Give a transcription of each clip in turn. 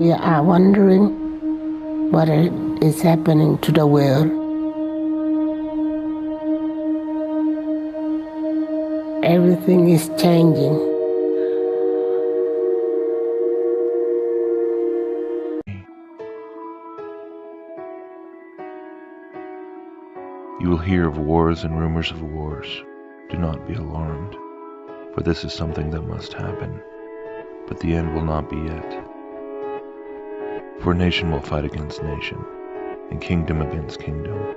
We are wondering what is happening to the world. Everything is changing. You will hear of wars and rumors of wars. Do not be alarmed, for this is something that must happen, but the end will not be yet. For nation will fight against nation, and kingdom against kingdom.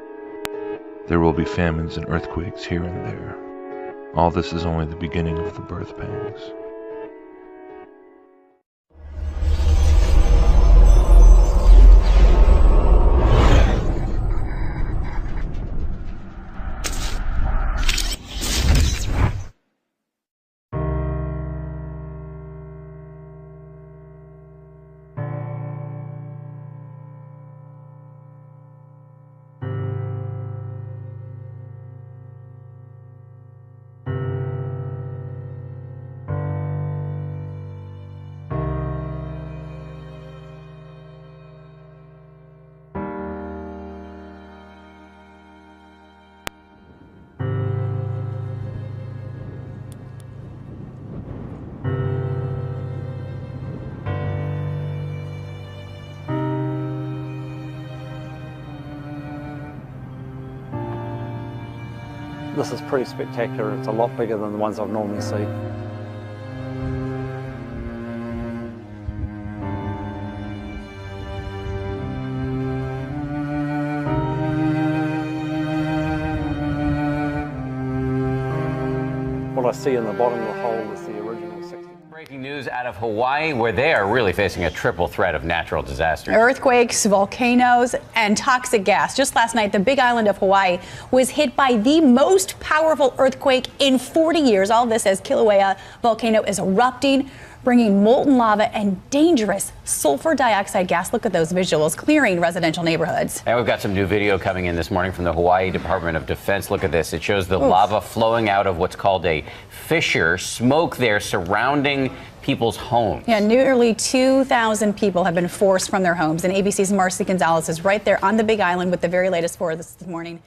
There will be famines and earthquakes here and there. All this is only the beginning of the birth pangs. This is pretty spectacular. It's a lot bigger than the ones I've normally seen. What I see in the bottom of the hole is the original 60. Breaking news out of Hawaii, where they are really facing a triple threat of natural disasters. Earthquakes, volcanoes, and toxic gas. Just last night, the Big Island of Hawaii was hit by the most powerful earthquake in 40 years. All this as Kilauea volcano is erupting, bringing molten lava and dangerous sulfur dioxide gas. Look at those visuals, clearing residential neighborhoods. And we've got some new video coming in this morning from the Hawaii Department of Defense. Look at this. It shows the lava flowing out of what's called a fissure. Smoke there surrounding people's homes. Yeah, nearly 2,000 people have been forced from their homes. And ABC's Marcy Gonzalez is right there on the Big Island with the very latest for this morning.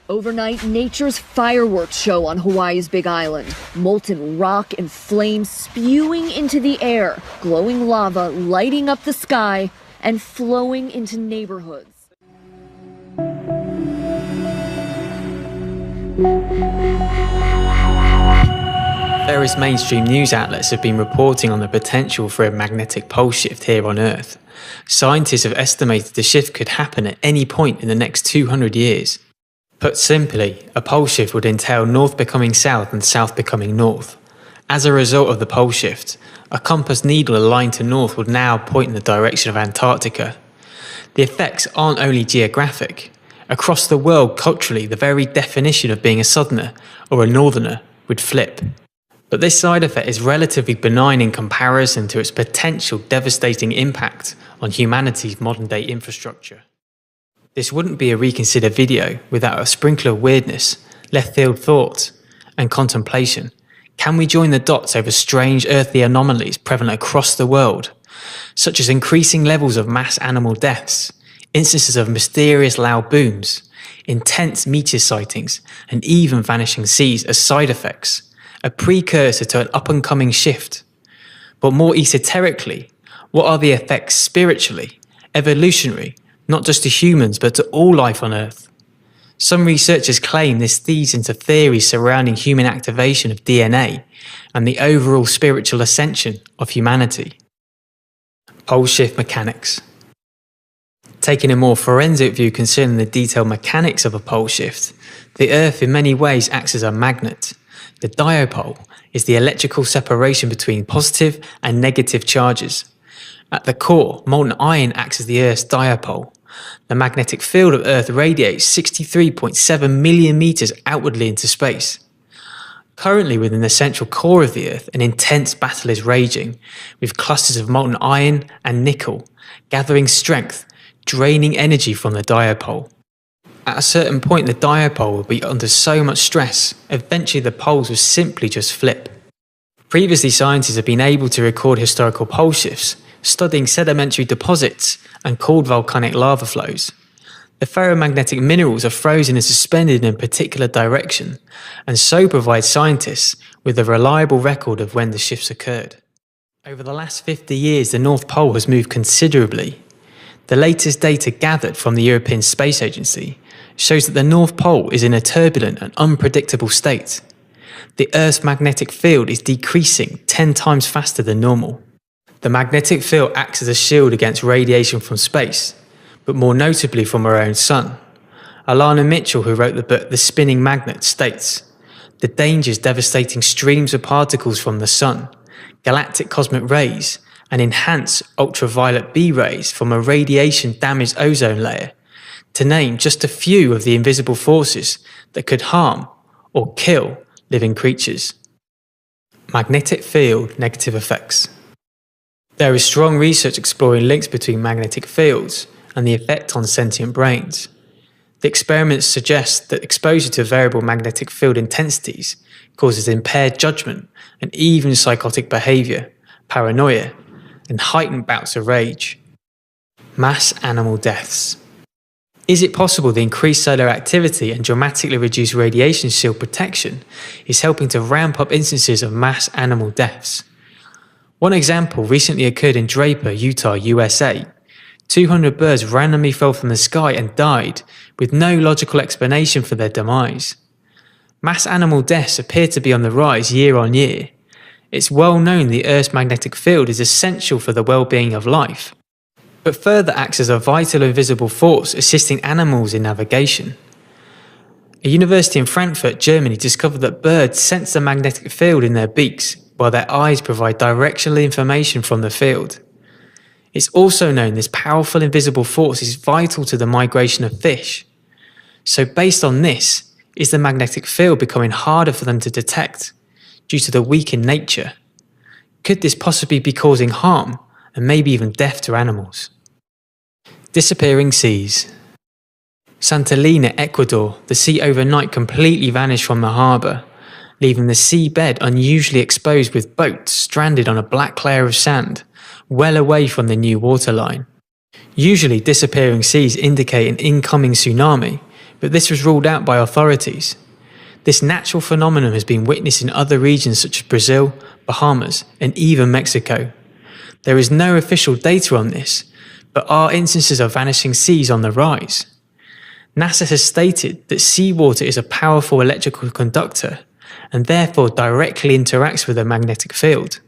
Overnight, nature's fireworks show on Hawaii's Big Island. Molten rock and flames spewing into the air, glowing lava lighting up the sky and flowing into neighborhoods. Various mainstream news outlets have been reporting on the potential for a magnetic pole shift here on Earth. Scientists have estimated the shift could happen at any point in the next 200 years. Put simply, a pole shift would entail north becoming south and south becoming north. As a result of the pole shift, a compass needle aligned to north would now point in the direction of Antarctica. The effects aren't only geographic. Across the world, culturally, the very definition of being a southerner or a northerner would flip. But this side effect is relatively benign in comparison to its potential devastating impact on humanity's modern-day infrastructure. This wouldn't be a Reconsider video without a sprinkle of weirdness, left-field thought, and contemplation. Can we join the dots over strange earthly anomalies prevalent across the world, such as increasing levels of mass animal deaths, instances of mysterious loud booms, intense meteor sightings, and even vanishing seas as side effects, a precursor to an up-and-coming shift? But more esoterically, what are the effects spiritually, evolutionary, not just to humans but to all life on Earth? Some researchers claim this feeds into theories surrounding human activation of DNA and the overall spiritual ascension of humanity. Pole shift mechanics. Taking a more forensic view concerning the detailed mechanics of a pole shift, the Earth in many ways acts as a magnet. The dipole is the electrical separation between positive and negative charges. At the core, molten iron acts as the Earth's dipole. The magnetic field of Earth radiates 63.7 million meters outwardly into space. Currently within the central core of the Earth, an intense battle is raging, with clusters of molten iron and nickel gathering strength, draining energy from the dipole. At a certain point, the dipole will be under so much stress, eventually the poles will simply just flip. Previously, scientists have been able to record historical pole shifts studying sedimentary deposits and cooled volcanic lava flows. The ferromagnetic minerals are frozen and suspended in a particular direction, and so provide scientists with a reliable record of when the shifts occurred. Over the last 50 years, the North Pole has moved considerably. The latest data gathered from the European Space Agency shows that the North Pole is in a turbulent and unpredictable state. The Earth's magnetic field is decreasing 10 times faster than normal. The magnetic field acts as a shield against radiation from space, but more notably from our own sun. Alana Mitchell, who wrote the book The Spinning Magnet, states, "The dangers devastating streams of particles from the sun, galactic cosmic rays, and enhanced ultraviolet B rays from a radiation-damaged ozone layer, to name just a few of the invisible forces that could harm or kill living creatures." Magnetic field negative effects. There is strong research exploring links between magnetic fields and the effect on sentient brains. The experiments suggest that exposure to variable magnetic field intensities causes impaired judgment and even psychotic behavior, paranoia, and heightened bouts of rage. Mass animal deaths. Is it possible the increased solar activity and dramatically reduced radiation shield protection is helping to ramp up instances of mass animal deaths? One example recently occurred in Draper, Utah, USA. 200 birds randomly fell from the sky and died, with no logical explanation for their demise. Mass animal deaths appear to be on the rise year on year. It's well known the Earth's magnetic field is essential for the well-being of life, but further acts as a vital invisible force assisting animals in navigation. A university in Frankfurt, Germany discovered that birds sense the magnetic field in their beaks, while their eyes provide directional information from the field. It's also known this powerful invisible force is vital to the migration of fish. So based on this, is the magnetic field becoming harder for them to detect due to the weakened nature? Could this possibly be causing harm and maybe even death to animals? Disappearing seas. Santa Elena, Ecuador, the sea overnight completely vanished from the harbour, leaving the seabed unusually exposed with boats stranded on a black layer of sand, well away from the new waterline. Usually disappearing seas indicate an incoming tsunami, but this was ruled out by authorities. This natural phenomenon has been witnessed in other regions such as Brazil, Bahamas, and even Mexico. There is no official data on this, but are instances of vanishing seas on the rise. NASA has stated that seawater is a powerful electrical conductor and therefore directly interacts with the magnetic field.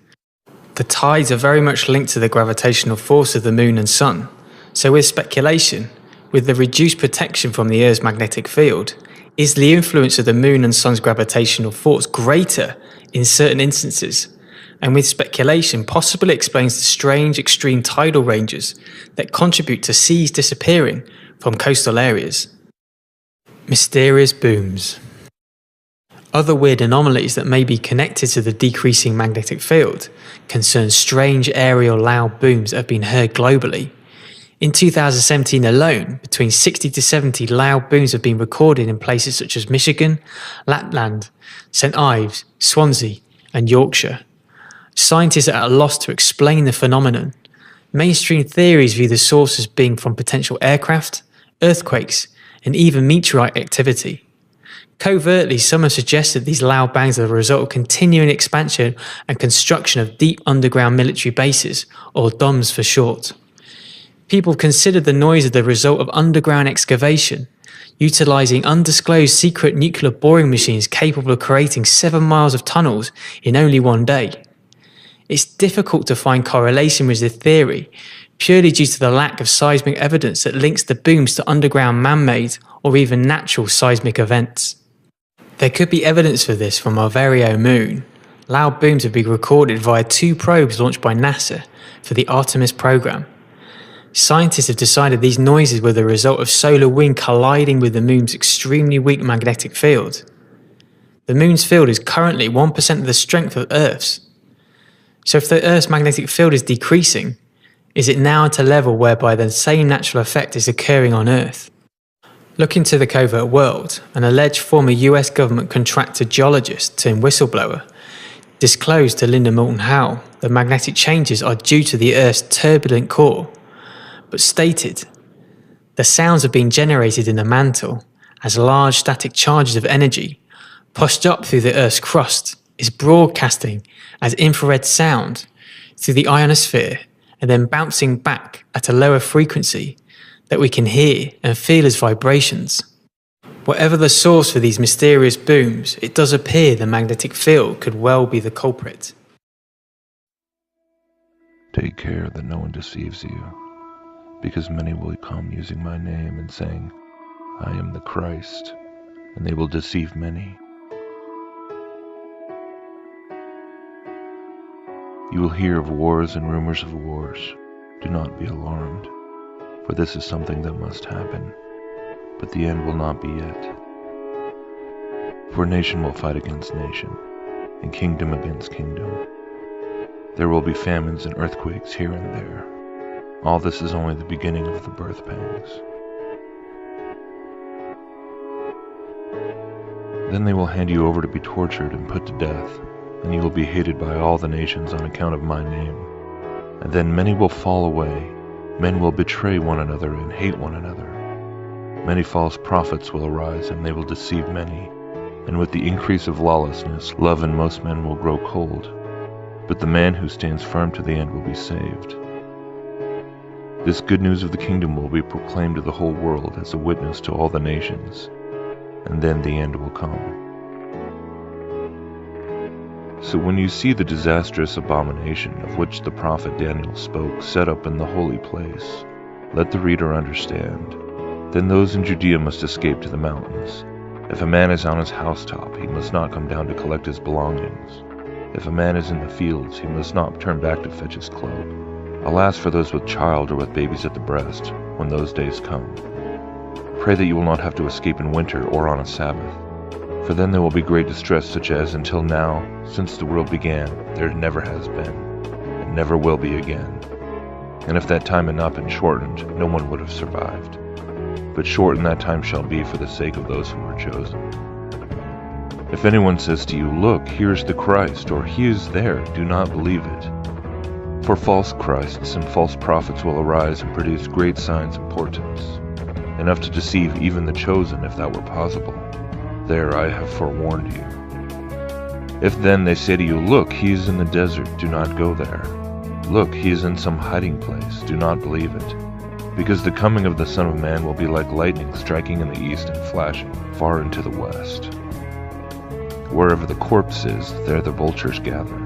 The tides are very much linked to the gravitational force of the moon and sun, so with speculation, with the reduced protection from the Earth's magnetic field, is the influence of the moon and sun's gravitational force greater in certain instances, and with speculation possibly explains the strange extreme tidal ranges that contribute to seas disappearing from coastal areas. Mysterious booms. Other weird anomalies that may be connected to the decreasing magnetic field concern strange aerial loud booms that have been heard globally. In 2017 alone, between 60 to 70 loud booms have been recorded in places such as Michigan, Lapland, St. Ives, Swansea, and Yorkshire. Scientists are at a loss to explain the phenomenon. Mainstream theories view the source as being from potential aircraft, earthquakes, and even meteorite activity. Covertly, some have suggested these loud bangs are the result of continuing expansion and construction of deep underground military bases, or DOMs for short. People consider the noise as the result of underground excavation, utilising undisclosed secret nuclear boring machines capable of creating 7 miles of tunnels in only one day. It's difficult to find correlation with the theory, purely due to the lack of seismic evidence that links the booms to underground man-made or even natural seismic events. There could be evidence for this from our very own moon. Loud booms have been recorded via 2 probes launched by NASA for the Artemis program. Scientists have decided these noises were the result of solar wind colliding with the moon's extremely weak magnetic field. The moon's field is currently 1% of the strength of Earth's. So if the Earth's magnetic field is decreasing, is it now at a level whereby the same natural effect is occurring on Earth? Looking to the covert world, an alleged former US government contracted geologist turned whistleblower Disclosed to Linda Moulton Howe, the magnetic changes are due to the Earth's turbulent core, but stated, the sounds have been generated in the mantle as large static charges of energy pushed up through the Earth's crust is broadcasting as infrared sound through the ionosphere and then bouncing back at a lower frequency that we can hear and feel as vibrations. Whatever the source for these mysterious booms, it does appear the magnetic field could well be the culprit. Take care that no one deceives you, because many will come using my name and saying, I am the Christ, and they will deceive many. You will hear of wars and rumors of wars. Do not be alarmed, for this is something that must happen, but the end will not be yet. For nation will fight against nation, and kingdom against kingdom. There will be famines and earthquakes here and there. All this is only the beginning of the birth pangs. Then they will hand you over to be tortured and put to death, and you will be hated by all the nations on account of my name. And then many will fall away, men will betray one another and hate one another. Many false prophets will arise, and they will deceive many. And with the increase of lawlessness, love in most men will grow cold. But the man who stands firm to the end will be saved. This good news of the kingdom will be proclaimed to the whole world as a witness to all the nations, and then the end will come. So when you see the disastrous abomination of which the prophet Daniel spoke set up in the holy place, let the reader understand. Then those in Judea must escape to the mountains. If a man is on his housetop, he must not come down to collect his belongings. If a man is in the fields, he must not turn back to fetch his cloak. Alas for those with child or with babies at the breast, when those days come. Pray that you will not have to escape in winter or on a Sabbath. For then there will be great distress such as until now, since the world began, there never has been, and never will be again. And if that time had not been shortened, no one would have survived. But shortened that time shall be for the sake of those who are chosen. If anyone says to you, Look, here is the Christ, or He is there, do not believe it. For false Christs and false prophets will arise and produce great signs and portents, enough to deceive even the chosen if that were possible. There I have forewarned you. If then they say to you, Look, he is in the desert, do not go there. Look, he is in some hiding place, do not believe it. Because the coming of the Son of Man will be like lightning striking in the east and flashing far into the west. Wherever the corpse is, there the vultures gather.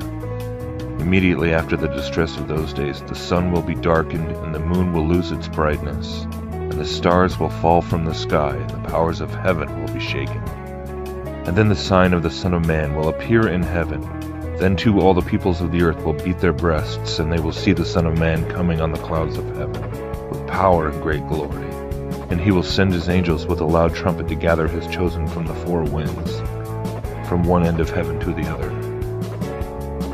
Immediately after the distress of those days, the sun will be darkened, and the moon will lose its brightness, and the stars will fall from the sky, and the powers of heaven will be shaken. And then the sign of the Son of Man will appear in heaven. Then too all the peoples of the earth will beat their breasts, and they will see the Son of Man coming on the clouds of heaven, with power and great glory. And he will send his angels with a loud trumpet to gather his chosen from the four winds, from one end of heaven to the other.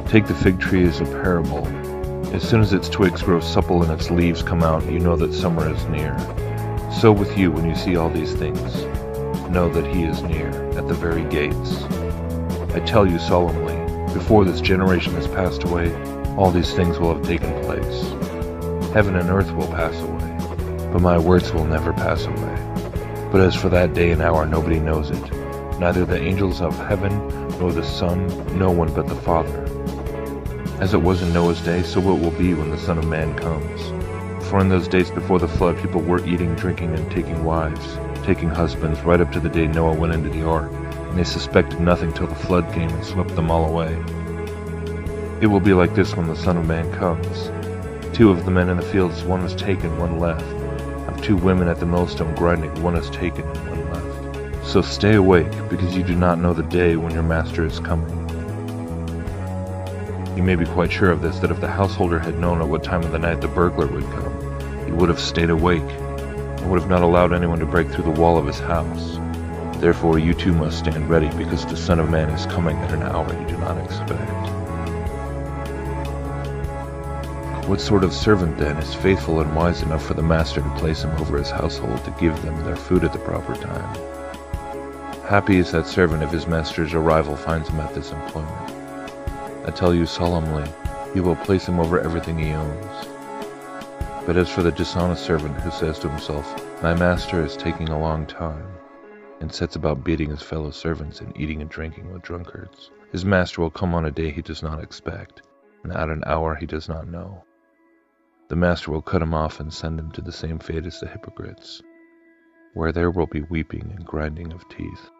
Take the fig tree as a parable. As soon as its twigs grow supple and its leaves come out, you know that summer is near. So with you, when you see all these things, know that he is near, at the very gates. I tell you solemnly, before this generation has passed away, all these things will have taken place. Heaven and earth will pass away, but my words will never pass away. But as for that day and hour, nobody knows it, neither the angels of heaven, nor the Son, no one but the Father. As it was in Noah's day, so it will be when the Son of Man comes. For in those days before the flood, people were eating, drinking, and taking wives, taking husbands, right up to the day Noah went into the ark, and they suspected nothing till the flood came and swept them all away. It will be like this when the Son of Man comes. 2 of the men in the fields, one is taken, one left. Of 2 women at the millstone grinding, one is taken, and one left. So stay awake, because you do not know the day when your master is coming. You may be quite sure of this, that if the householder had known at what time of the night the burglar would come, he would have stayed awake, and would have not allowed anyone to break through the wall of his house. Therefore you too must stand ready, because the Son of Man is coming at an hour you do not expect. What sort of servant then is faithful and wise enough for the master to place him over his household to give them their food at the proper time? Happy is that servant if his master's arrival finds him at this employment. I tell you solemnly, he will place him over everything he owns. But as for the dishonest servant who says to himself, my master is taking a long time, and sets about beating his fellow servants and eating and drinking with drunkards, his master will come on a day he does not expect, and at an hour he does not know. The master will cut him off and send him to the same fate as the hypocrites, where there will be weeping and grinding of teeth.